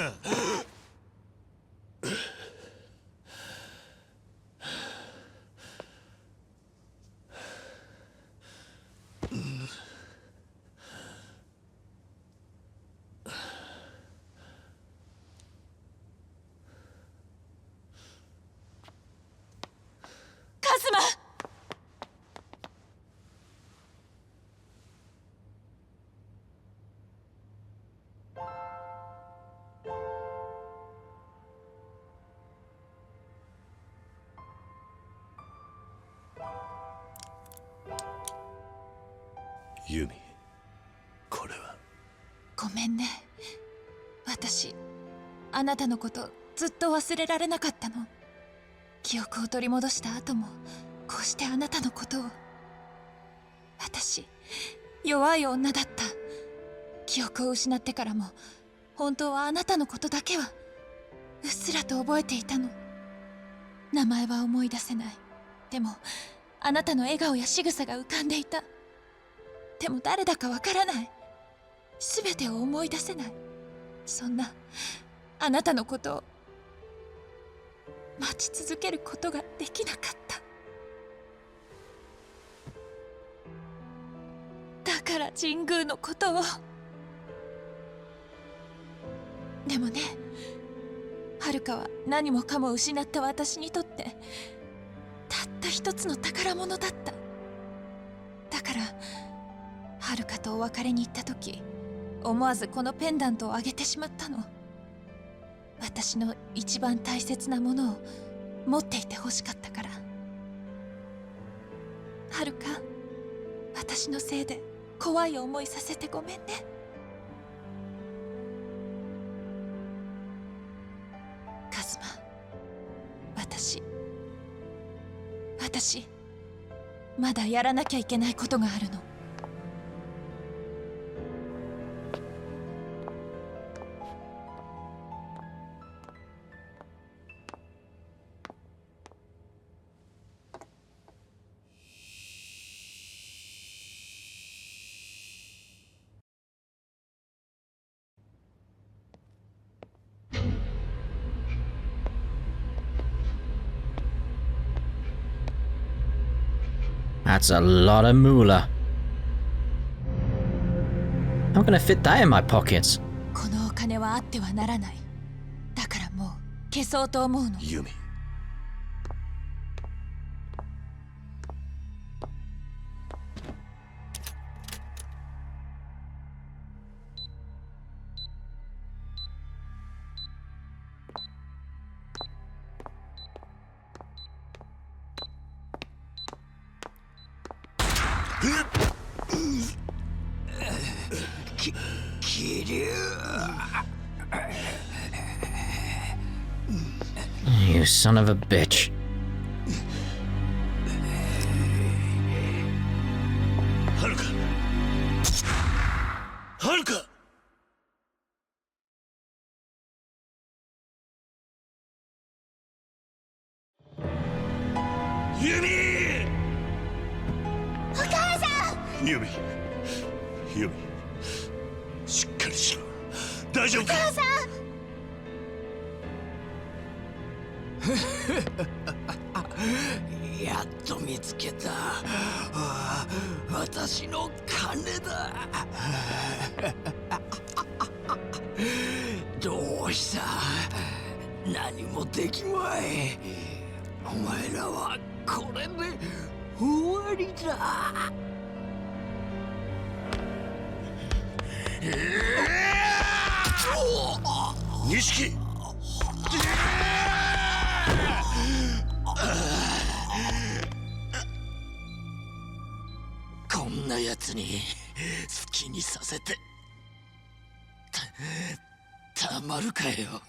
カズマ。ユミ、これは。ごめんね。私、あなたのことずっと忘れられなかったの。記憶を取り戻した後もこうしてあなたのことを。私、弱い女だった。記憶を失ってからも本当はあなたのことだけはうっすらと覚えていたの。名前は思い出せない。でもあなたの笑顔や仕草が浮かんでいた。でも誰だかわからない。全てを思い出せない。そんなあなたのことを待ち続けることができなかった。だから神宮のことを。でもね、はるかは何もかも失った私にとってたった一つの宝物だった。だからはるかとお別れに行った時、思わずこのペンダントをあげてしまったの。私の一番大切なものを持っていてほしかったから。はるか、私のせいで怖い思いさせてごめんね。カズマ、私まだやらなきゃいけないことがあるの。That's a lot of moolah. I'm gonna fit that in my pockets. このお金はあってはならない。だからもう消そうと思うの。ユミ、キリュウ。You son of a bitch. はるか、はるか。ユミ、お母さん。ユミ、ユミ、しっかりしろ。大丈夫か。お母さん。やっと見つけた。私の金だ。どうした。何もできまい。お前らはこれで終わりだ。錦、こんなやつに好きにさせてたまるかよ。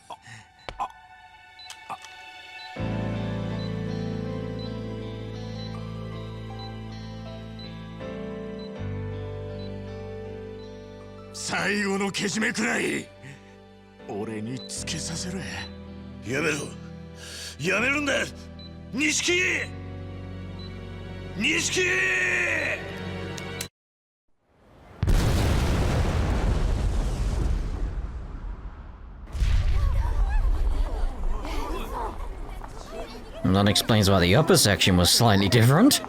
最後のけじめくらい俺につけさせろ。やめろ、やめるんだ、錦、錦。That explains why the upper section was slightly different.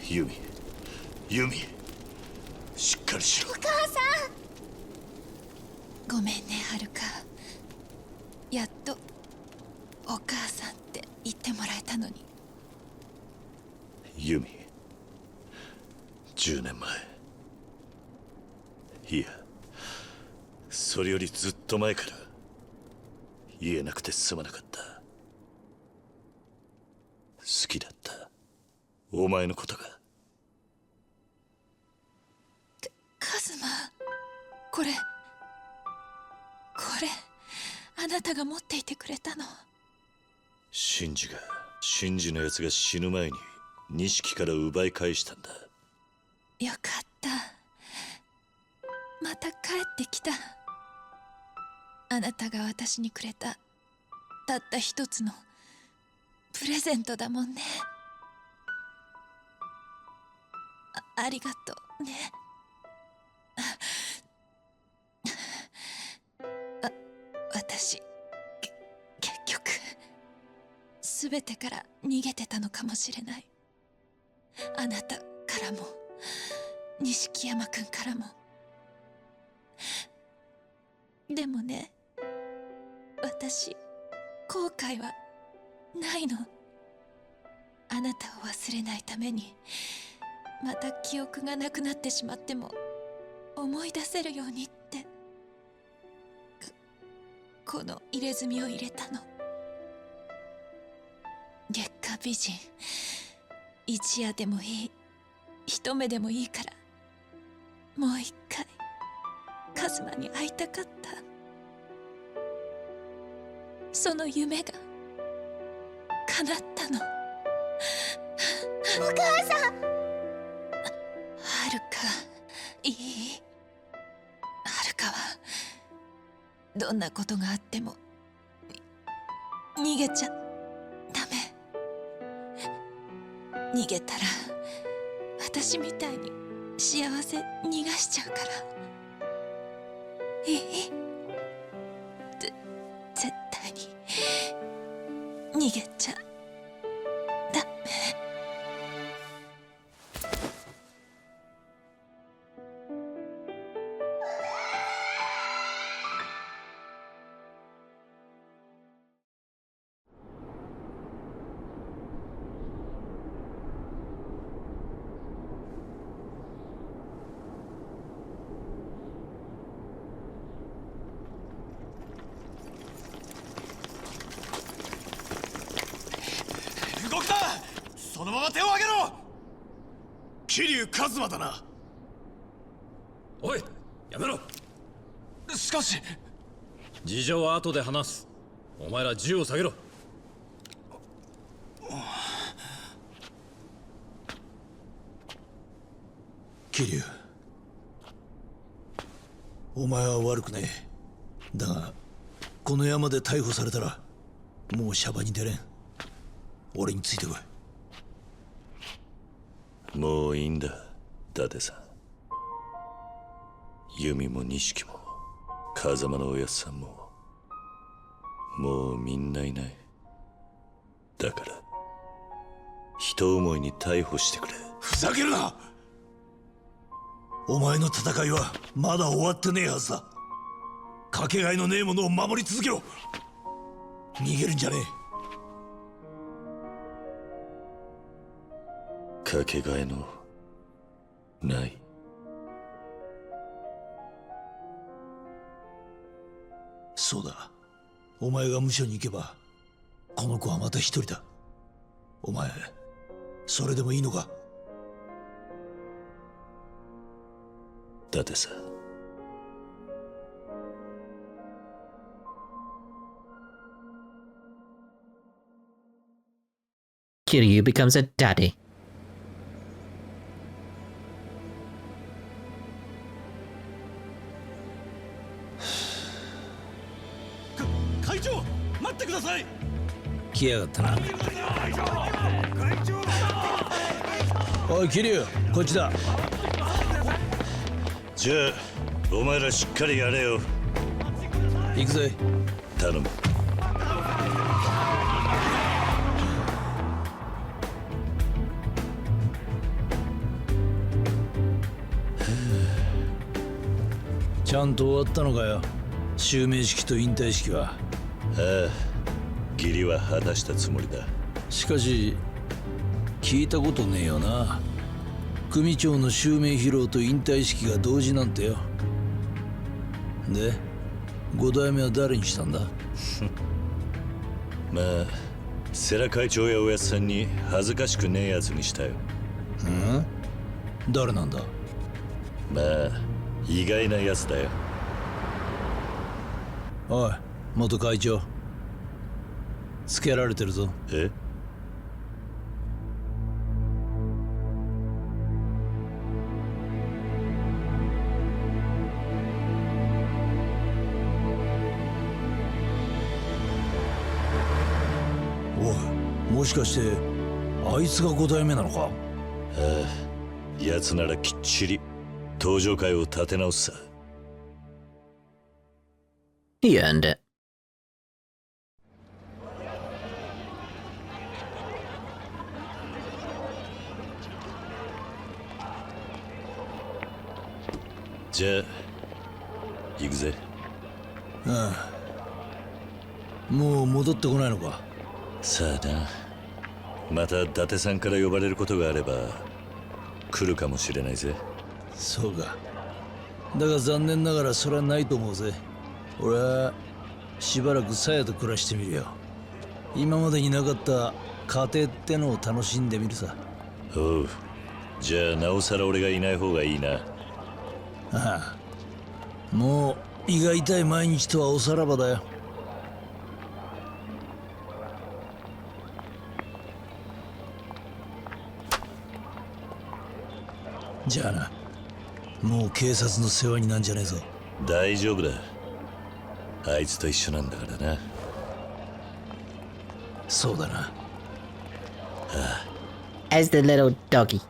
ユミ、ユミ、しっかりしろ。お母さん、ごめんねはるか。やっとお母さんって言ってもらえたのに。ユミ、10年前、いやそれよりずっと前から言えなくてすまなかった。好きだった、お前のことが。カズマ、これあなたが持っていてくれたの。シンジのやつが死ぬ前に錦から奪い返したんだ。よかった、また帰ってきた。あなたが私にくれたたった一つのプレゼントだもんね。ありがとうね。私結局全てから逃げてたのかもしれない。あなたからも錦山くんからも。でもね、私後悔はないの。あなたを忘れないためにまた記憶がなくなってしまっても思い出せるようにってこの入れ墨を入れたの。月下美人、一夜でもいい、一目でもいいからもう一回カズマに会いたかった。その夢が叶ったの。お母さん。はるか、いい？はるかはどんなことがあっても逃げちゃダメ。逃げたら私みたいに幸せ逃がしちゃうから。いい？絶対に逃げちゃダメ。動くな！そのまま手を挙げろ！桐生一馬だな。おい、やめろ。しかし事情は後で話す。お前ら銃を下げろ。桐生、お前は悪くねえ。だがこの山で逮捕されたらもうシャバに出れん。俺についてこい。もういいんだ、伊達さん。ユミも錦も風間のおやっさんももうみんないない。だから一思いに逮捕してくれ。ふざけるな！お前の戦いはまだ終わってねえはずだ。かけがえのねえものを守り続けろ。逃げるんじゃねえ。かけがえのない。そうだ、お前が無所に行けばこの子はまた一人だ。お前それでもいいのか？だってさ。Kiryu becomes a daddy. 会長待ってください。来やがったな。おい桐生、こっちだ。じゃあお前らしっかりやれよ。行くぜ。頼む。ちゃんと終わったのかよ、襲名式と引退式は。ああ、義理は果たしたつもりだ。しかし聞いたことねえよな、組長の襲名披露と引退式が同時なんてよ。で5代目は誰にしたんだ？まあ世良会長やおやつさんに恥ずかしくねえやつにしたよ。誰なんだ？まあ意外なやつだよ。おい元会長、つけられてるぞ。え？おい、もしかしてあいつが5代目なのか？ああ、やつならきっちり登場会を立て直すさ。He earned it. じゃあ行くぜ。ああ、もう戻ってこないのか？さあな、また伊達さんから呼ばれることがあれば来るかもしれないぜ。そうか。だが残念ながらそれはないと思うぜ。俺はしばらくサヤと暮らしてみるよ。今までになかった家庭ってのを楽しんでみるさ。おう、じゃあなおさら俺がいない方がいいな。ああ、もう胃が痛い毎日とはおさらばだよ。じゃあな、もう警察の世話になんじゃねえぞ。大丈夫だ、あいつと一緒なんだからな。そうだな。As the little doggy.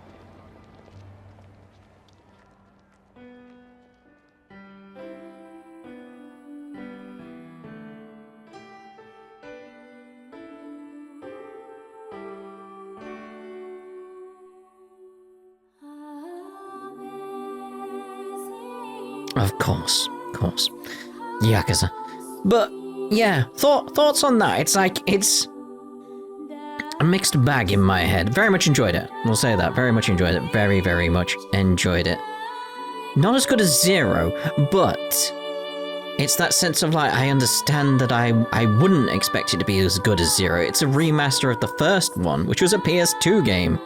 Of course. Yakuza. But, yeah, thoughts on that? It's like, it's a mixed bag in my head. Very much enjoyed it. We'll say that. Very much enjoyed it. Very, very much enjoyed it. Not as good as Zero, but it's that sense of like, I understand that I wouldn't expect it to be as good as Zero. It's a remaster of the first one, which was a PS2 game.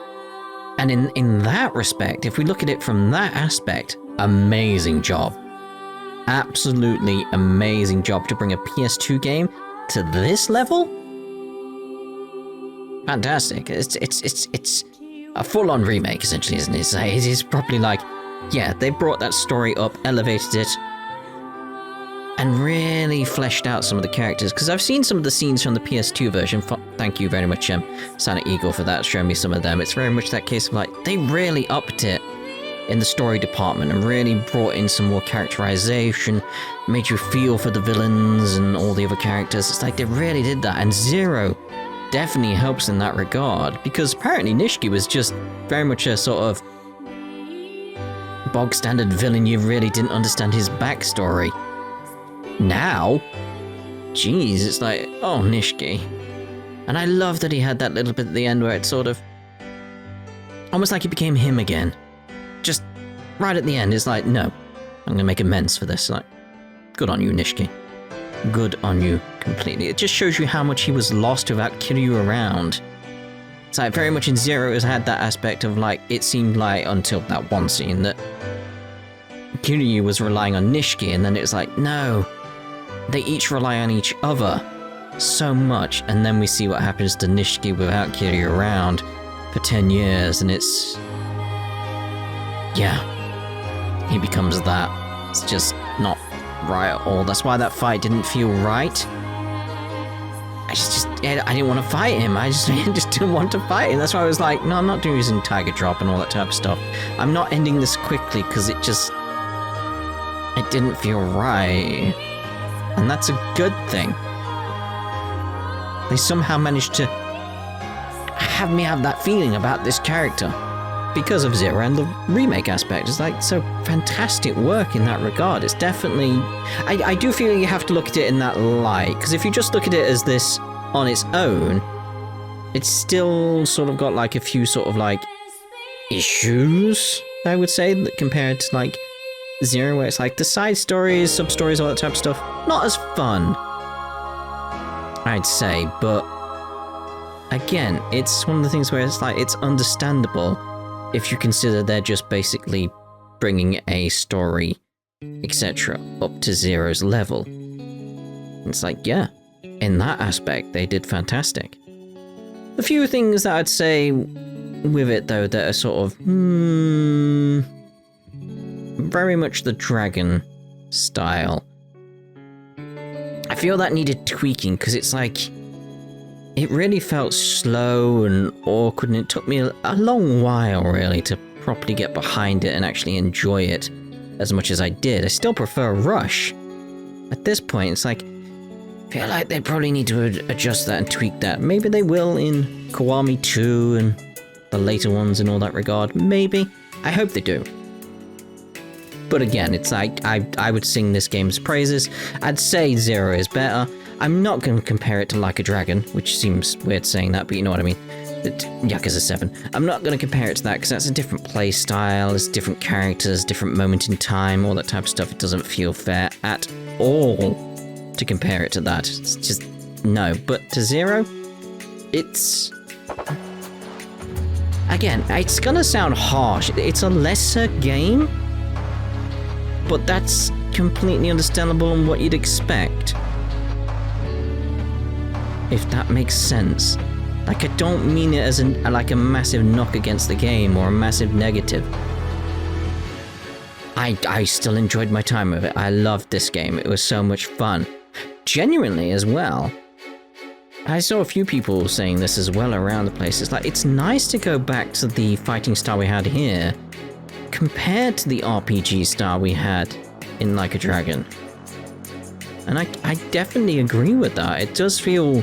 And in that respect, if we look at it from that aspect, amazing job. Absolutely amazing job to bring a PS2 game to this level. Fantastic. It's a full-on remake, essentially, isn't it? It is probably like, yeah, they brought that story up, elevated it, and really fleshed out some of the characters. Because I've seen some of the scenes from the PS2 version. Thank you very much, Silent Eagle, for that, showing me some of them. It's very much that case of like, they really upped it in the story department and really brought in some more characterization, made you feel for the villains and all the other characters. It's like they really did that, and Zero definitely helps in that regard, because apparently Nishiki was just very much a sort of bog standard villain. You really didn't understand his backstory. Now, geez, it's like, oh, Nishiki. And I love that he had that little bit at the end where it's sort of almost like he became him again. Just right at the end, it's like, no, I'm gonna make amends for this. Like, good on you, Nishiki. Good on you completely. It just shows you how much he was lost without Kiryu around. It's like very much in Zero has had that aspect of like, it seemed like until that one scene that Kiryu was relying on Nishiki, and then it was like, no, they each rely on each other so much, and then we see what happens to Nishiki without Kiryu around for 10 years, and it's... yeah, he becomes that. It's just not right at all. That's why that fight didn't feel right. I didn't want to fight him. I just didn't want to fight him. That's why I was like, no, I'm not using Tiger Drop and all that type of stuff. I'm not ending this quickly because it didn't feel right. And that's a good thing. They somehow managed to have me have that feeling about this character because of Zero and the remake aspect. It's like so fantastic work in that regard. It's definitely... I do feel you have to look at it in that light, because if you just look at it as this on its own, it's still sort of got like a few sort of like issues, I would say, compared to like Zero, where it's like the side stories, sub-stories, all that type of stuff, not as fun, I'd say. But again, it's one of the things where it's like, it's understandable if you consider they're just basically bringing a story, etc., up to Zero's level. It's like, yeah, in that aspect, they did fantastic. A few things that I'd say with it, though, that are sort of, very much the Dragon style. I feel that needed tweaking, because it's like, it really felt slow and awkward, and it took me a long while, really, to properly get behind it and actually enjoy it as much as I did. I still prefer Rush. At this point, it's like, I feel like they probably need to adjust that and tweak that. Maybe they will in Kiwami 2 and the later ones in all that regard. Maybe. I hope they do. But again, it's like, I would sing this game's praises. I'd say Zero is better. I'm not going to compare it to Like a Dragon, which seems weird saying that, but you know what I mean. Yakuza 7. I'm not going to compare it to that, because that's a different play style, it's different characters, different moment in time, all that type of stuff. It doesn't feel fair at all to compare it to that. It's just, no. But to Zero, it's... again, it's going to sound harsh. It's a lesser game, but that's completely understandable and what you'd expect. If that makes sense. Like, I don't mean it as like a massive knock against the game or a massive negative. I still enjoyed my time with it. I loved this game. It was so much fun. Genuinely as well. I saw a few people saying this as well around the place. It's like, it's nice to go back to the fighting style we had here compared to the RPG style we had in Like a Dragon. And I definitely agree with that. It does feel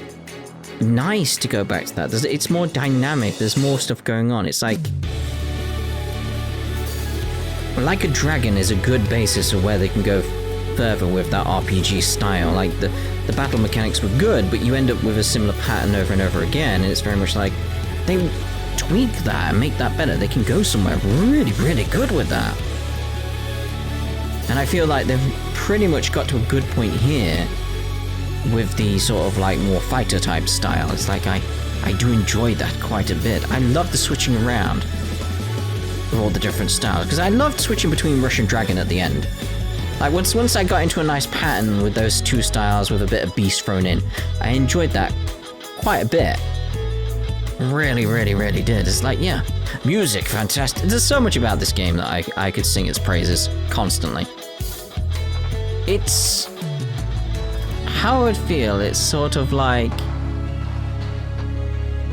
nice to go back to that. It's more dynamic. There's more stuff going on. It's like a Dragon is a good basis of where they can go further with that RPG style. Like the battle mechanics were good, but you end up with a similar pattern over and over again. And it's very much like they tweak that and make that better. They can go somewhere really, really good with that. And I feel like they've pretty much got to a good point here with the sort of like more fighter type style. It's like I do enjoy that quite a bit. I love the switching around of all the different styles, because I loved switching between Rush and Dragon at the end. Like once I got into a nice pattern with those two styles with a bit of Beast thrown in, I enjoyed that quite a bit. Really, really, really did. It's like, yeah, music, fantastic. There's so much about this game that I could sing its praises constantly. It's... how I would feel, it's sort of like...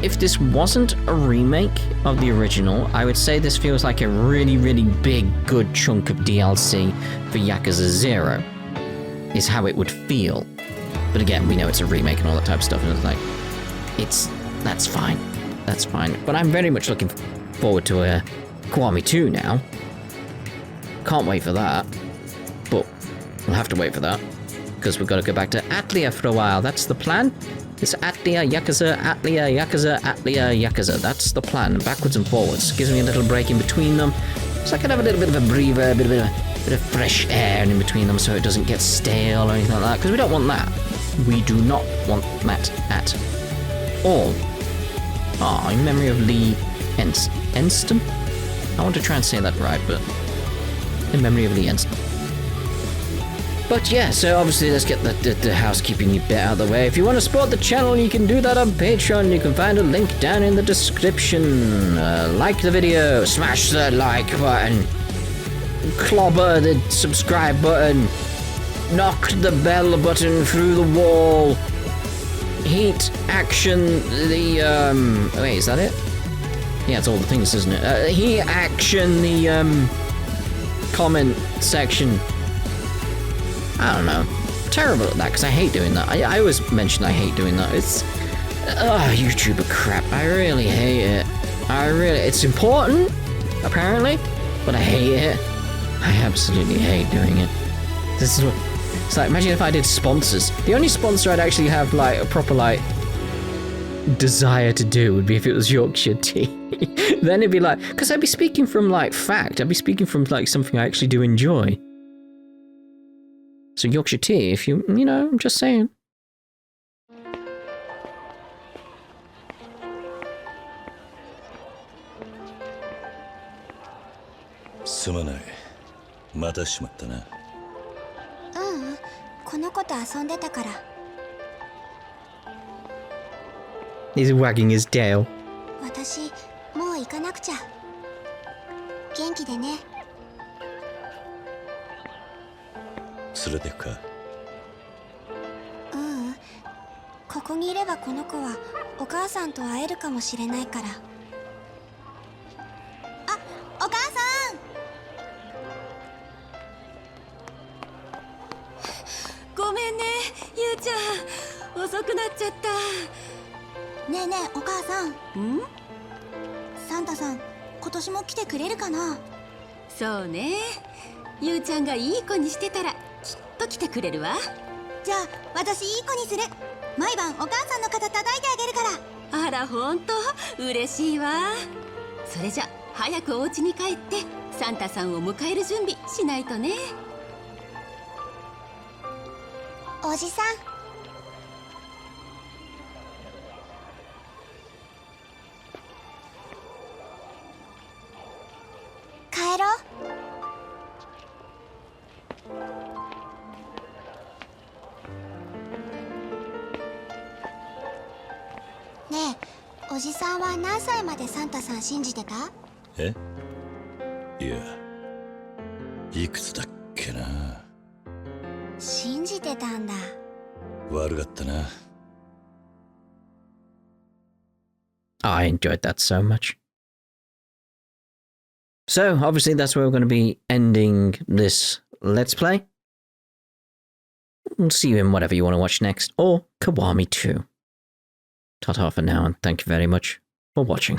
if this wasn't a remake of the original, I would say this feels like a really, really big, good chunk of DLC for Yakuza 0, is how it would feel. But again, we know it's a remake and all that type of stuff, and it's like, that's fine. That's fine. But I'm very much looking forward to a Kiwami 2 now. Can't wait for that. But we'll have to wait for that, because we've got to go back to Atlia for a while. That's the plan. It's Atlia, Yakuza, Atlia, Yakuza, Atlia, Yakuza. That's the plan, backwards and forwards. Gives me a little break in between them, so I can have a little bit of a breather, a bit of fresh air in between them, so it doesn't get stale or anything like that, because we don't want that. We do not want that at all. Ah, in memory of Lee Enston? I want to try and say that right, but in memory of the ends. But yeah, so obviously let's get the housekeeping bit out of the way. If you want to support the channel, you can do that on Patreon. You can find a link down in the description. Like the video, smash the like button, clobber the subscribe button, knock the bell button through the wall, heat action the, wait, is that it? Yeah, it's all the things, isn't it? Heat action the, comment section. I don't know. I'm terrible at that because I hate doing that. I always mention I hate doing that. It's YouTuber crap. I really hate it. It's important, apparently, but I hate it. I absolutely hate doing it. This is what it's like. Imagine if I did sponsors. The only sponsor I'd actually have like a proper like desire to do would be if it was Yorkshire tea. Then it'd be like, because I'd be speaking from like fact. I'd be speaking from like something I actually do enjoy. So Yorkshire tea, if you know, I'm just saying. すまない。またしまったな。この子と遊んでたから。 He's wagging his tail. 私、もう行かなくちゃ。元気でね。連れてくか。ここにいればこの子はお母さんと会えるかもしれないから。あ、お母さん。ごめんね、ゆうちゃん。遅くなっちゃった。ねえねえ、お母さん。サンタさん、今年も来てくれるかな。そうね。ゆうちゃんがいい子にしてたらきっと来てくれるわ。じゃあ私いい子にする。毎晩お母さんの肩叩いてあげるから。あら、ほんと嬉しいわ。それじゃ早くお家に帰ってサンタさんを迎える準備しないとね。おじさん。帰ろう。ねえ、おじさんは何歳までサンタさん信じてた？え？いや、いくつだっけな。信じてたんだ。悪かったな。I enjoyed that so much. So, obviously that's where we're going to be ending this Let's Play. We'll see you in whatever you want to watch next, or Kiwami 2. Ta-ta for now, and thank you very much for watching.